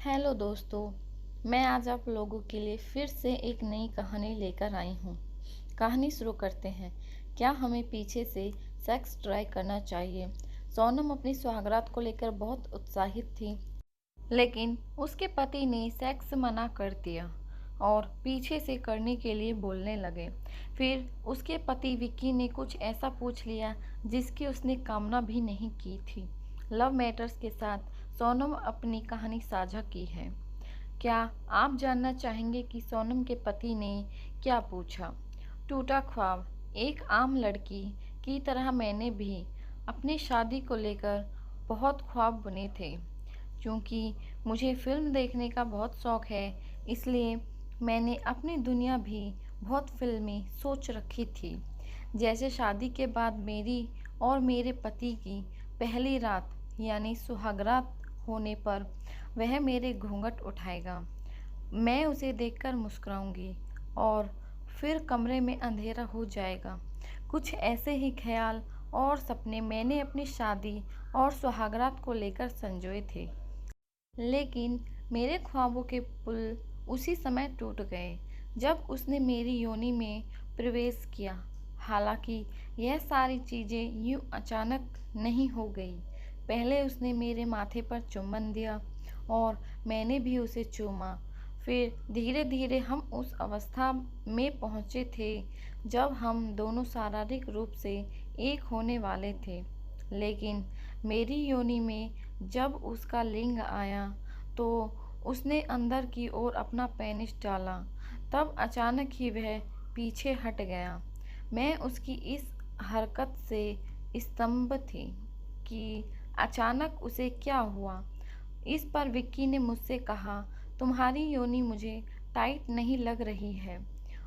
Hello दोस्तों। मैं आज आप लोगों के लिए फिर से एक नई कहानी लेकर आई हूँ। कहानी शुरू करते हैं। क्या हमें पीछे से सेक्स ट्राई करना चाहिए? सोनम अपनी सुहागरात को लेकर बहुत उत्साहित थी, लेकिन उसके पति ने सेक्स मना कर दिया और पीछे से करने के लिए बोलने लगे। फिर उसके पति विक्की ने कुछ ऐसा पूछ लिया जिसकी उसने कामना भी नहीं की थी। लव मैटर्स के साथ सोनम अपनी कहानी साझा की है। क्या आप जानना चाहेंगे कि सोनम के पति ने क्या पूछा? टूटा ख्वाब। एक आम लड़की की तरह मैंने भी अपनी शादी को लेकर बहुत ख्वाब बुने थे। क्योंकि मुझे फ़िल्म देखने का बहुत शौक़ है, इसलिए मैंने अपनी दुनिया भी बहुत फ़िल्मी सोच रखी थी। जैसे शादी के बाद मेरी और मेरे पति की पहली रात यानी सुहागरात होने पर वह मेरे घूंघट उठाएगा, मैं उसे देखकर मुस्कुराऊंगी और फिर कमरे में अंधेरा हो जाएगा। कुछ ऐसे ही ख्याल और सपने मैंने अपनी शादी और सुहागरात को लेकर संजोए थे। लेकिन मेरे ख्वाबों के पुल उसी समय टूट गए जब उसने मेरी योनि में प्रवेश किया। हालांकि यह सारी चीज़ें यूं अचानक नहीं हो गई। पहले उसने मेरे माथे पर चुम्बन दिया और मैंने भी उसे चूमा। फिर धीरे धीरे हम उस अवस्था में पहुँचे थे जब हम दोनों शारीरिक रूप से एक होने वाले थे। लेकिन मेरी योनि में जब उसका लिंग आया तो उसने अंदर की ओर अपना पेनिस डाला। तब अचानक ही वह पीछे हट गया। मैं उसकी इस हरकत से स्तंभ थी कि अचानक उसे क्या हुआ। इस पर विक्की ने मुझसे कहा, तुम्हारी योनि मुझे टाइट नहीं लग रही है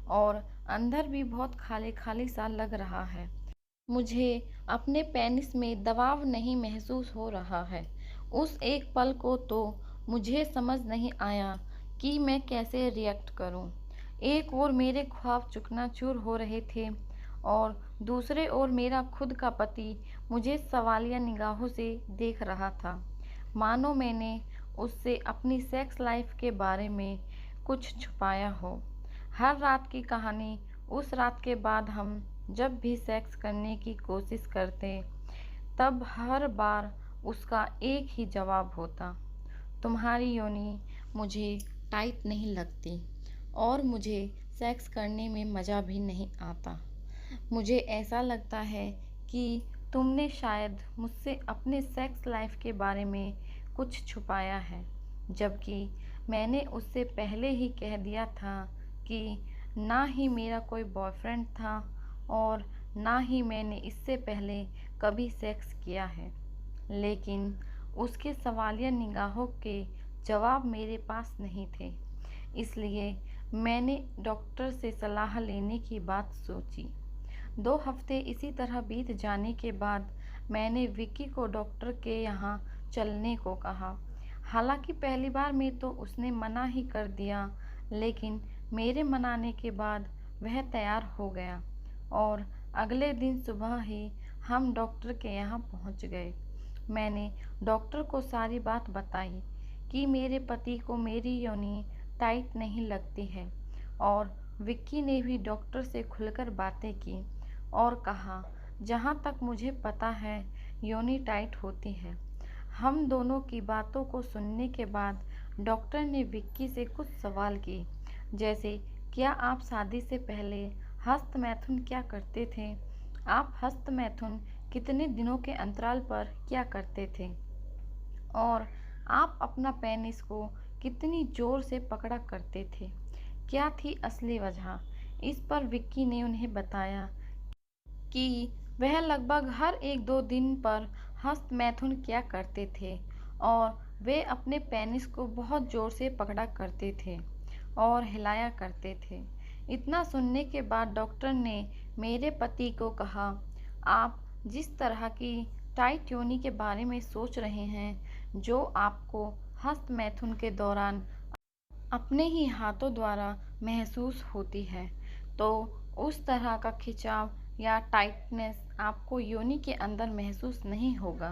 और अंदर भी बहुत खाली खाली सा लग रहा है। मुझे अपने पेनिस में दबाव नहीं महसूस हो रहा है। उस एक पल को तो मुझे समझ नहीं आया कि मैं कैसे रिएक्ट करूं। एक ओर मेरे ख्वाब चकनाचूर हो रहे थे और दूसरे ओर मेरा खुद का पति मुझे सवालिया निगाहों से देख रहा था, मानो मैंने उससे अपनी सेक्स लाइफ के बारे में कुछ छुपाया हो। हर रात की कहानी। उस रात के बाद हम जब भी सेक्स करने की कोशिश करते तब हर बार उसका एक ही जवाब होता, तुम्हारी योनि मुझे टाइट नहीं लगती और मुझे सेक्स करने में मज़ा भी नहीं आता। मुझे ऐसा लगता है कि तुमने शायद मुझसे अपने सेक्स लाइफ के बारे में कुछ छुपाया है, जबकि मैंने उससे पहले ही कह दिया था कि ना ही मेरा कोई बॉयफ्रेंड था और ना ही मैंने इससे पहले कभी सेक्स किया है। लेकिन उसके सवालिया निगाहों के जवाब मेरे पास नहीं थे, इसलिए मैंने डॉक्टर से सलाह लेने की बात सोची। 2 हफ्ते इसी तरह बीत जाने के बाद मैंने विक्की को डॉक्टर के यहाँ चलने को कहा। हालांकि पहली बार में तो उसने मना ही कर दिया, लेकिन मेरे मनाने के बाद वह तैयार हो गया और अगले दिन सुबह ही हम डॉक्टर के यहाँ पहुँच गए। मैंने डॉक्टर को सारी बात बताई कि मेरे पति को मेरी योनि टाइट नहीं लगती है और विक्की ने भी डॉक्टर से खुलकर बातें की और कहा, जहाँ तक मुझे पता है योनि टाइट होती है। हम दोनों की बातों को सुनने के बाद डॉक्टर ने विक्की से कुछ सवाल किए, जैसे क्या आप शादी से पहले हस्त मैथुन क्या करते थे? आप हस्त मैथुन कितने दिनों के अंतराल पर क्या करते थे? और आप अपना पेनिस को कितनी जोर से पकड़ा करते थे? क्या थी असली वजह? इस पर विक्की ने उन्हें बताया कि वह लगभग हर 1-2 दिन पर हस्त मैथुन किया करते थे और वे अपने पेनिस को बहुत ज़ोर से पकड़ा करते थे और हिलाया करते थे। इतना सुनने के बाद डॉक्टर ने मेरे पति को कहा, आप जिस तरह की टाइट योनि के बारे में सोच रहे हैं, जो आपको हस्त मैथुन के दौरान अपने ही हाथों द्वारा महसूस होती है, तो उस तरह का खिंचाव या टाइटनेस आपको योनि के अंदर महसूस नहीं होगा,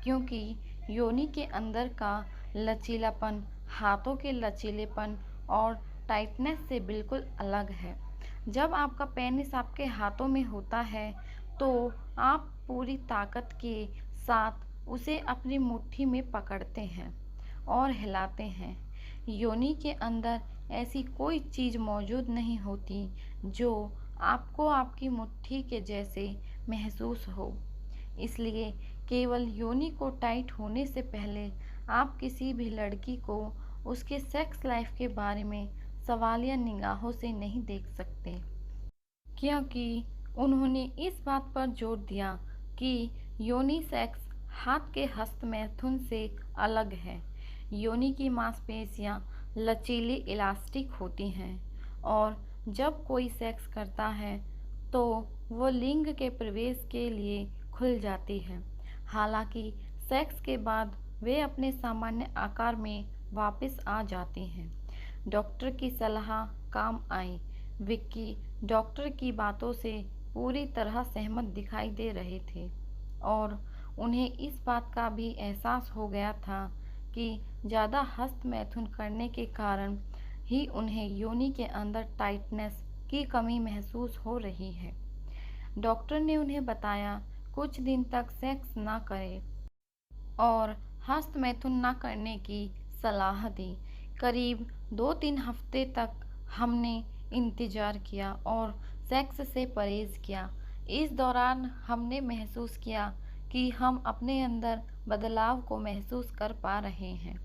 क्योंकि योनि के अंदर का लचीलापन हाथों के लचीलेपन और टाइटनेस से बिल्कुल अलग है। जब आपका पेनिस आपके हाथों में होता है तो आप पूरी ताकत के साथ उसे अपनी मुट्ठी में पकड़ते हैं और हिलाते हैं। योनि के अंदर ऐसी कोई चीज़ मौजूद नहीं होती जो आपको आपकी मुट्ठी के जैसे महसूस हो। इसलिए केवल योनि को टाइट होने से पहले आप किसी भी लड़की को उसके सेक्स लाइफ के बारे में सवालिया निगाहों से नहीं देख सकते, क्योंकि उन्होंने इस बात पर जोर दिया कि योनि सेक्स हाथ के हस्तमैथुन से अलग है। योनि की मांसपेशियां लचीली इलास्टिक होती हैं और जब कोई सेक्स करता है तो वो लिंग के प्रवेश के लिए खुल जाती है। हालांकि सेक्स के बाद वे अपने सामान्य आकार में वापस आ जाती हैं। डॉक्टर की सलाह काम आई। विक्की डॉक्टर की बातों से पूरी तरह सहमत दिखाई दे रहे थे और उन्हें इस बात का भी एहसास हो गया था कि ज़्यादा हस्तमैथुन करने के कारण ही उन्हें योनि के अंदर टाइटनेस की कमी महसूस हो रही है। डॉक्टर ने उन्हें बताया कुछ दिन तक सेक्स ना करें और हस्तमैथुन ना करने की सलाह दी। करीब 2-3 हफ्ते तक हमने इंतज़ार किया और सेक्स से परहेज़ किया। इस दौरान हमने महसूस किया कि हम अपने अंदर बदलाव को महसूस कर पा रहे हैं।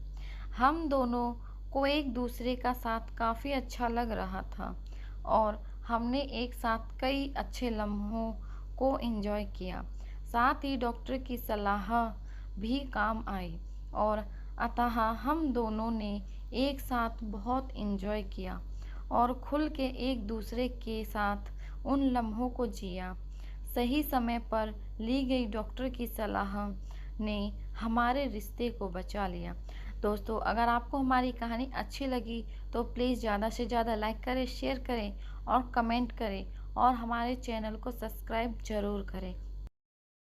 हम दोनों को एक दूसरे का साथ काफ़ी अच्छा लग रहा था और हमने एक साथ कई अच्छे लम्हों को एंजॉय किया। साथ ही डॉक्टर की सलाह भी काम आई और अतः हम दोनों ने एक साथ बहुत एंजॉय किया और खुल के एक दूसरे के साथ उन लम्हों को जिया। सही समय पर ली गई डॉक्टर की सलाह ने हमारे रिश्ते को बचा लिया। दोस्तों, अगर आपको हमारी कहानी अच्छी लगी तो प्लीज़ ज़्यादा से ज़्यादा लाइक करें, शेयर करें और कमेंट करें और हमारे चैनल को सब्सक्राइब ज़रूर करें।